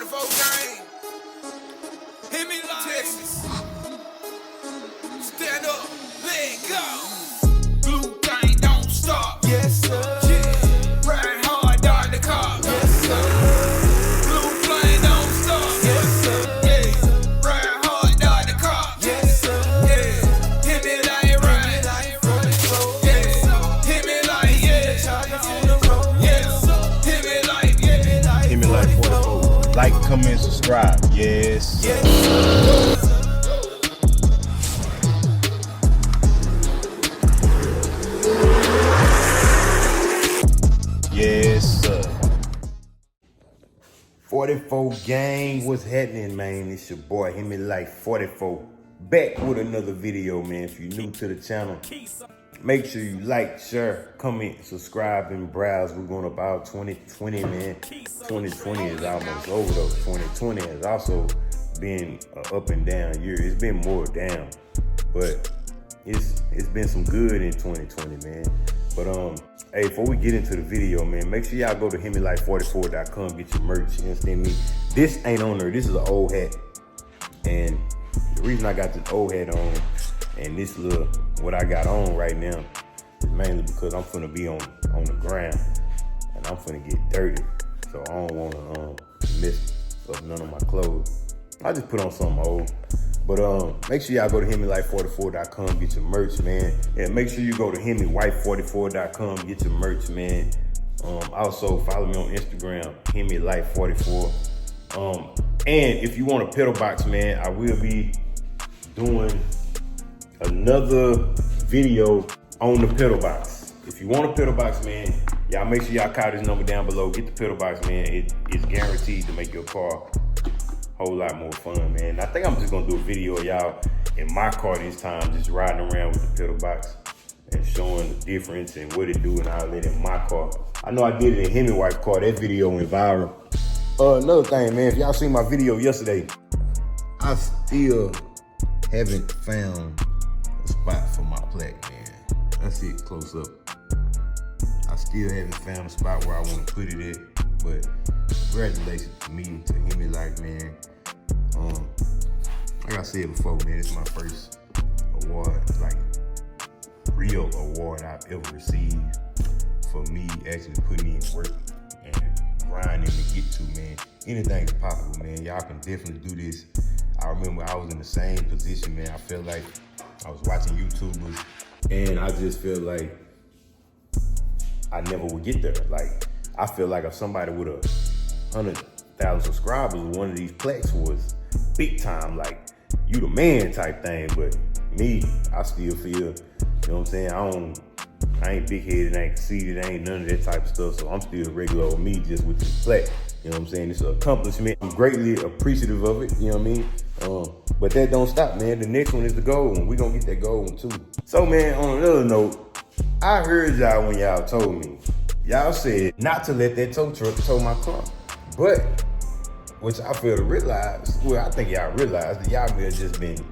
44 gang. Hemi Texas. Stand up, let go. Blue gang don't stop. Yes, sir. Yeah. Ride hard, dodge the car. Yes, sir. Blue flame don't stop. Yes, sir. Yeah. Ride hard, dodge the car. Yes, sir. Yeah. Hemi like ride. 44. Yeah. Hemi like yeah. On the road. Yeah. Hemi like yeah. Hemi like 44. Like, comment, subscribe. Yes. Yes. Yes, sir. 44 gang, what's happening, man? It's your boy, Hemi like 44. Back with another video, man. If you're new to the channel, make sure you like, share, comment, subscribe, and browse. We're going about 2020, man. 2020 is almost over, though. 2020 has also been an up and down year. It's been more down, but it's been some good in 2020, man. But hey, before we get into the video, man, make sure y'all go to hemilike44.com, get your merch. You understand me? This ain't on there. This is an old hat, and the reason I got this old hat on and this little what I got on right now is mainly because I'm finna be on the ground and I'm finna get dirty, so I don't wanna mess up none of my clothes. I just put on something old. But make sure y'all go to hemilike44.com, get your merch, man. And make sure you go to hemiwife44.com, get your merch, man. Also follow me on Instagram, hemilike44. And if you want a pedal box, man, I will be doing another video on the pedal box. If you want a pedal box, man, y'all make sure y'all call this number down below. Get the pedal box, man. It's guaranteed to make your car whole lot more fun, man. I think I'm just gonna do a video of y'all in my car this time, just riding around with the pedal box and showing the difference and what it do and all that in my car. I know I did it in Hemi Wife car. That video went viral. Another thing, man, if y'all seen my video yesterday, I still haven't found a spot for my plaque, man. Let's see it close up. I still haven't found a spot where I want to put it at, but congratulations to me, to Hemi like, man. Like I said before, man, it's my first award, like real award I've ever received for me actually putting in work and grinding to get to, man. Anything's possible, man. Y'all can definitely do this. I remember I was in the same position, man. I felt like I was watching YouTubers and I just feel like I never would get there. Like, I feel like if somebody with 100,000 subscribers, one of these plaques was big time, like you the man type thing. But me, I still feel, you know what I'm saying? I ain't big headed, I ain't conceited, I ain't none of that type of stuff. So I'm still regular old me, just with this plaque. You know what I'm saying? It's an accomplishment. I'm greatly appreciative of it. You know what I mean? But that don't stop, man. The next one is the gold one. We gonna get that gold one too. So, man, on another note, I heard y'all when y'all told me. Y'all said not to let that tow truck tow my car. But, which I fail to realize, well, I think y'all realized that y'all may have just been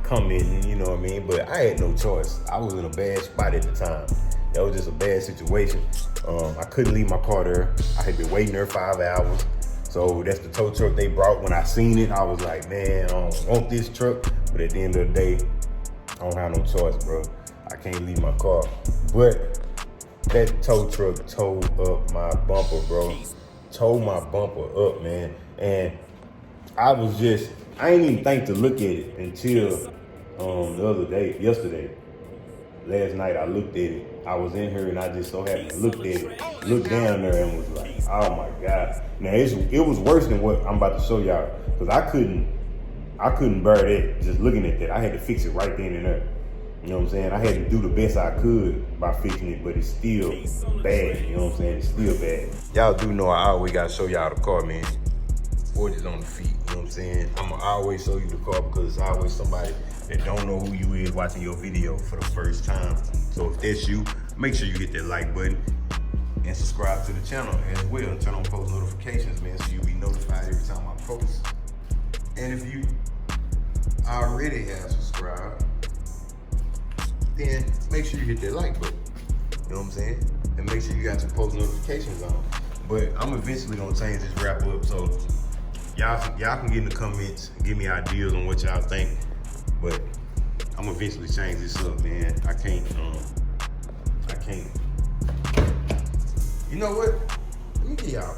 commenting, you know what I mean? But I had no choice. I was in a bad spot at the time. That was just a bad situation. I couldn't leave my car there. I had been waiting there 5 hours. So that's the tow truck they brought. When I seen it, I was like, man, I don't want this truck. But at the end of the day, I don't have no choice, bro. I can't leave my car. But that tow truck towed up my bumper, bro. Towed my bumper up, man. And I ain't even think to look at it until the other day, yesterday. Last night I looked at it. I was in here and I just so happened to look at it, looked down there and was like, oh my God. Now it was worse than what I'm about to show y'all, because I couldn't bear that, just looking at that. I had to fix it right then and there. You know what I'm saying? I had to do the best I could by fixing it, but it's still bad. You know what I'm saying? It's still bad. Y'all do know I always gotta show y'all the car, man. Forges on the feet, you know what I'm saying? I'ma always show you the car because it's always somebody that don't know who you is watching your video for the first time. So if that's you, make sure you hit that like button and subscribe to the channel as well. Turn on post notifications, man, so you'll be notified every time I post. And if you already have subscribed, then make sure you hit that like button. You know what I'm saying? And make sure you got your post notifications on. But I'm eventually gonna change this wrap up, so Y'all can get in the comments, give me ideas on what y'all think. But I'm gonna eventually change this up, man. I can't. You know what? Let me get y'all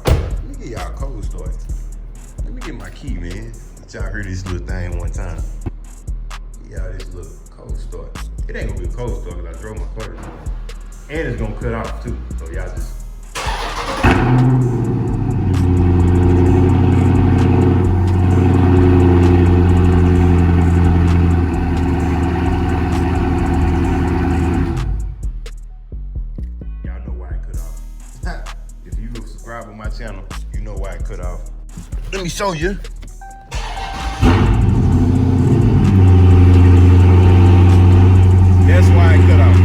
a cold start. Let me get my key, man. Let y'all hear this little thing one time. Get y'all this little cold start. It ain't gonna be a cold start because I drove my car. And it's gonna cut off too. So y'all just. On my channel, you know why it cut off. Let me show you. That's why it cut off.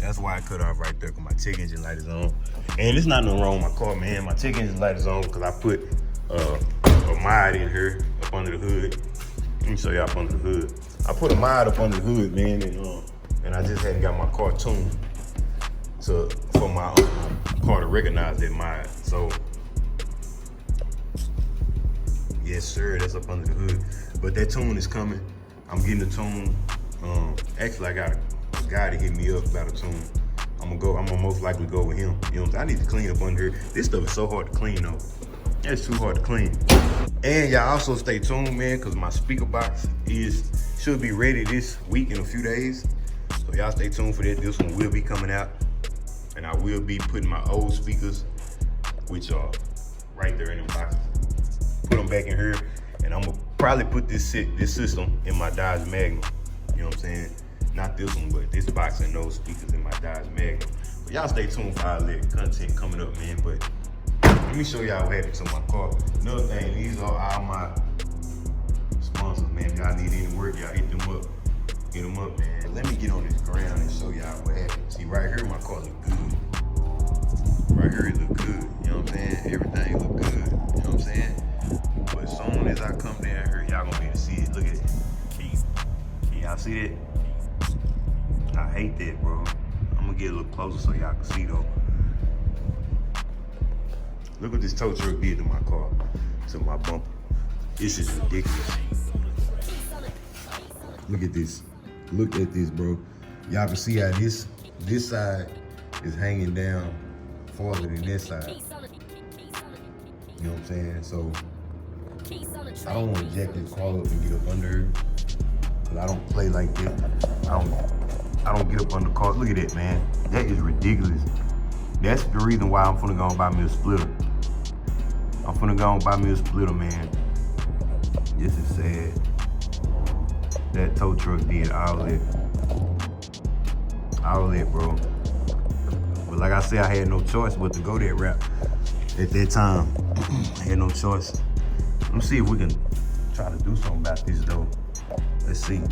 That's why it cut off right there, because my check engine light is on. And it's not nothing wrong with my car, man. My check engine light is on because I put a mod in here up under the hood. Let me show you up under the hood. I put a mod up under the hood, man, and I just hadn't got my car tuned for my car to recognize that mod. So, yes sir, that's up under the hood. But that tune is coming. I'm getting the tune. Actually, I got a guy to hit me up about a tune. I'm gonna most likely go with him. You know, I need to clean up under here. This stuff is so hard to clean though. It's too hard to clean. And y'all also stay tuned, man, because my speaker box should be ready this week in a few days. So y'all stay tuned for that. This one will be coming out. And I will be putting my old speakers, which are right there in the box, put them back in here. And I'm gonna probably put this system in my Dodge Magnum. You know what I'm saying? Not this one, but this box and those speakers in my Dodge Magnum. But y'all stay tuned for all that content coming up, man. But let me show y'all what happened to my car. Another thing, these are all my sponsors, man. If y'all need any work, y'all hit them up. Get them up, man. Let me get on this ground and show y'all what happened. See, right here, my car look good. Right here, it look good. You know what I'm saying? Everything look good. You know what I'm saying? But as soon as I come down here, y'all gonna be able to see it. Look at it. Can y'all see that? I hate that, bro. I'm gonna get a little closer so y'all can see, though. Look what this tow truck did to my car, to my bumper. This is ridiculous. Look at this. Look at this, bro. Y'all can see how this side is hanging down farther than this side. You know what I'm saying? So I don't want to jack this car up and get up under her, but I don't play like that. I don't get up under cars. Look at that, man. That is ridiculous. That's the reason why I'm finna go and buy me a splitter. I'm finna go and buy me a splitter, man. This is sad. That tow truck did all that. All that, bro. But like I said, I had no choice but to go that route at that time. I had no choice. Let me see if we can try to do something about this, though. Let's see.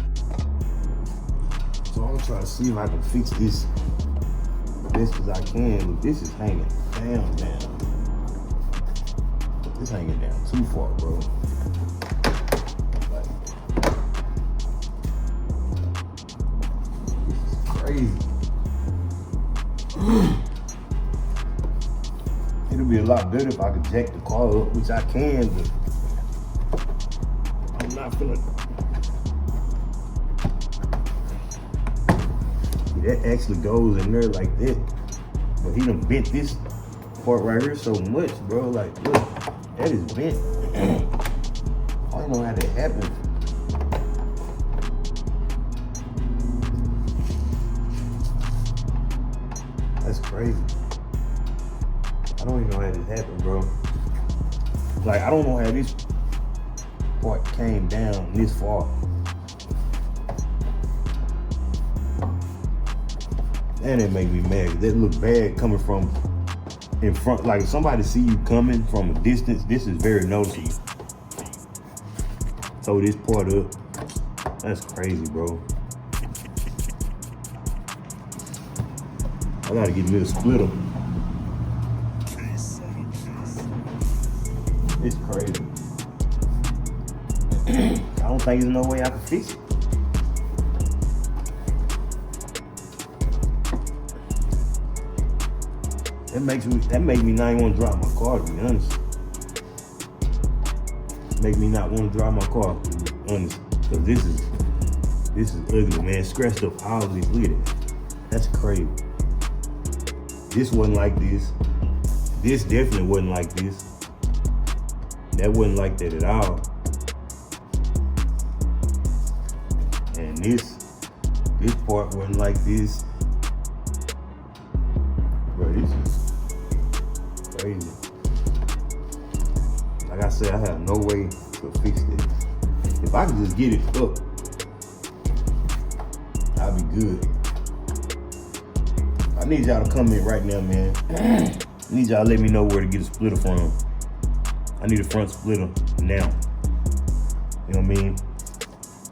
So I'm gonna try to see if I can fix this best as I can. Look, this is hanging down. This hanging down too far, bro. Crazy. It'll be a lot better if I could jack the car up, which I can, but I'm not feeling. That actually goes in there like that, but he done bent this part right here so much, bro. Like, look, that is bent. I don't know how that happened. That's crazy. I don't even know how this happened, bro. Like, I don't know how this part came down this far. And it make me mad. That look bad coming from in front. Like, if somebody see you coming from a distance, this is very noticeable. Throw this part up. That's crazy, bro. I gotta get me a splitter. It's crazy. I don't think there's no way I can fix it. That make me not even want to drive my car, to be honest. Make me not want to drive my car, to be honest. Cause this is ugly, man. Scratched up all this. Look at that. That's crazy. This wasn't like this. This definitely wasn't like this. That wasn't like that at all. And this part wasn't like this. Bro, this is crazy. Like I said, I have no way to fix this. If I could just get it up, I'll be good. I need y'all to comment right now, man. I need y'all to let me know where to get a splitter from. I need a front splitter now. You know what I mean?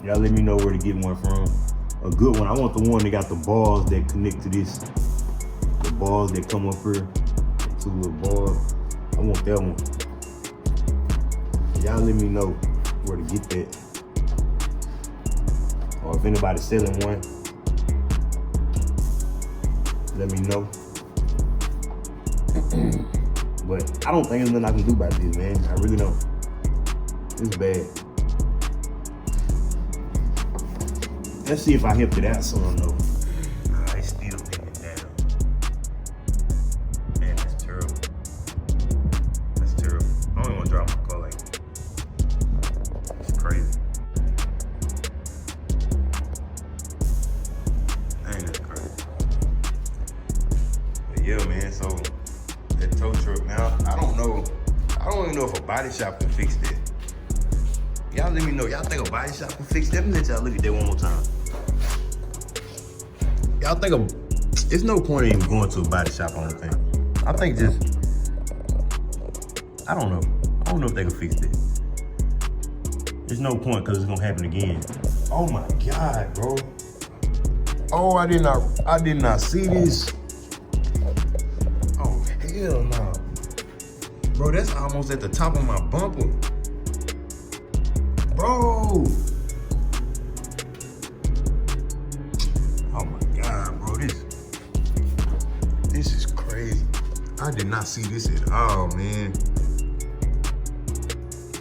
Y'all let me know where to get one from. A good one. I want the one that got the balls that connect to this. The balls that come up here. The two little balls. I want that one. Y'all let me know where to get that. Or if anybody's selling one, let me know. But I don't think there's nothing I can do about this, man. I really don't. It's bad. Let's see if I helped it out some though. I still think it down. Man, that's terrible. That's terrible. I don't even want to drive my car like that. It's crazy. Ain't that crazy? But yeah, man, so that tow truck now, I don't even know if a body shop can fix that. Y'all let me know. Y'all think a body shop can fix that? Let me let y'all look at that one more time. Y'all think there's no point in even going to a body shop on the thing. I think just, I don't know. I don't know if they can fix that. There's no point because it's gonna happen again. Oh my God, bro. Oh, I did not see this. Oh, hell no. Bro, that's almost at the top of my bumper. Bro. Oh my God, bro, this is crazy. I did not see this at all, man.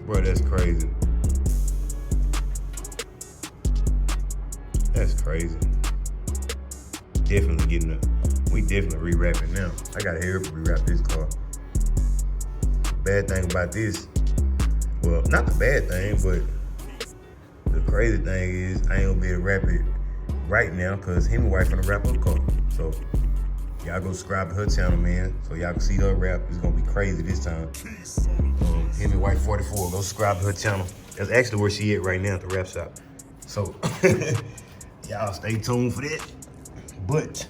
Bro, that's crazy. That's crazy. Definitely we definitely rewrapping now. I gotta hurry up and rewrap this car. Bad thing about this, well, not the bad thing, but the crazy thing is I ain't gonna be able to wrap it right now because Hemi wife gonna wrap her car. So y'all go subscribe to her channel, man, so y'all can see her wrap. It's gonna be crazy this time. Hemi wife 44, go subscribe to her channel. That's actually where she at right now at the wrap shop. So y'all stay tuned for that. But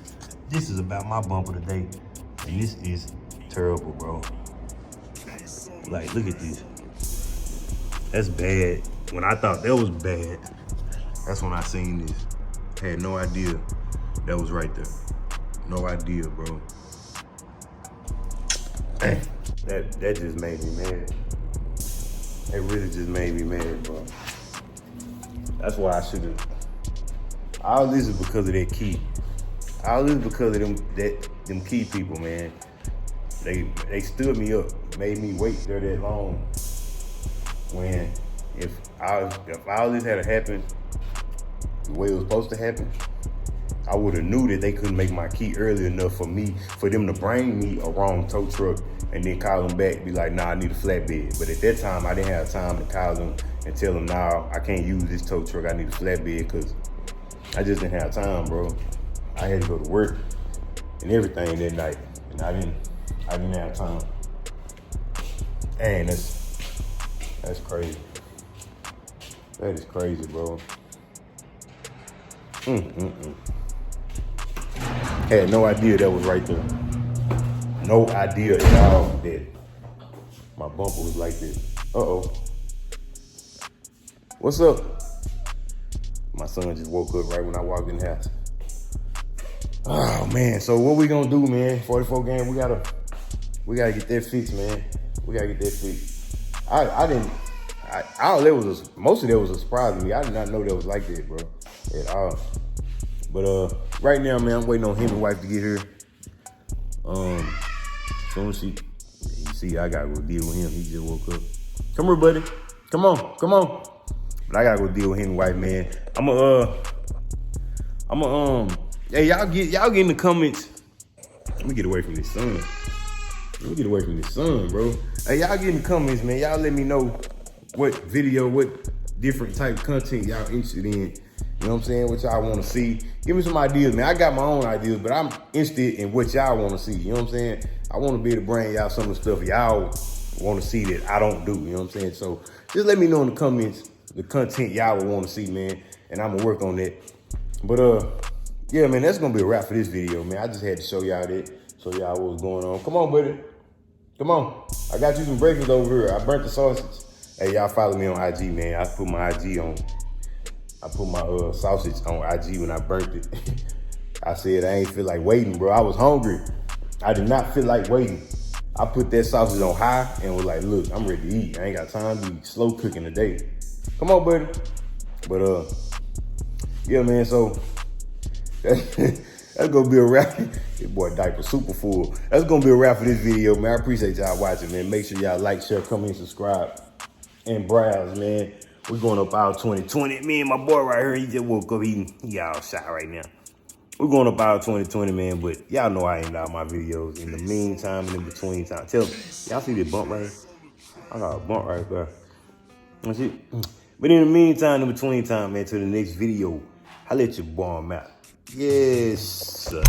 this is about my bumper today, and this is terrible, bro. Like, look at this. That's bad. When I thought that was bad, that's when I seen this. Had no idea that was right there. No idea, bro. That just made me mad. It really just made me mad, bro. That's why I should've. All this is because of that key. All this is because of them key people, man. They stood me up, made me wait there that long. When if all this had happened the way it was supposed to happen, I would have knew that they couldn't make my key early enough for them to bring me a wrong tow truck and then call them back, be like, nah, I need a flatbed. But at that time, I didn't have time to call them and tell them, nah, I can't use this tow truck, I need a flatbed, because I just didn't have time, bro. I had to go to work and everything that night, and I didn't have time. And that's crazy. That is crazy, bro. Had no idea that was right there. No idea at all that my bumper was like this. Uh-oh. What's up? My son just woke up right when I walked in the house. Oh man, so what we gonna do, man? 44 game, we gotta get that fixed, man. We gotta get that fixed. Most of that was a surprise to me. I did not know that was like that, bro, at all. But right now, man, I'm waiting on him and wife to get here. soon as you see, I gotta go deal with him. He just woke up. Come here, buddy. Come on. But I gotta go deal with him, white man. Hey, y'all get in the comments. Let me get away from this sun. Bro. Hey, y'all get in the comments, man. Y'all let me know what different type of content y'all interested in. You know what I'm saying? What y'all want to see. Give me some ideas, man. I got my own ideas, but I'm interested in what y'all want to see. You know what I'm saying? I want to be able to bring y'all some of the stuff y'all want to see that I don't do. You know what I'm saying? So just let me know in the comments the content y'all would want to see, man. And I'm going to work on that. But, yeah, man, that's going to be a wrap for this video, man. I just had to show y'all that. Show y'all what's going on. Come on, buddy. Come on. I got you some breakfast over here. I burnt the sausage. Hey, y'all follow me on IG, man. I put my IG on. I put my sausage on IG when I burnt it. I said I ain't feel like waiting, bro. I was hungry. I did not feel like waiting. I put that sausage on high and was like, look, I'm ready to eat. I ain't got time to be slow cooking today. Come on, buddy. But yeah, man, so that's gonna be a wrap. This boy diaper super full. That's gonna be a wrap for this video, man. I appreciate y'all watching, man. Make sure y'all like, share, comment, subscribe, and browse, man. We're going up out 2020. Me and my boy right here, he just woke up. He all shot right now. We're going up out 2020, man. But y'all know I ain't out my videos. In the meantime and in between time, tell me, y'all see this bump right here? I got a bump right there. That's it. But in the meantime, in between time, man, to the next video, I let your boy out. Yes, sir.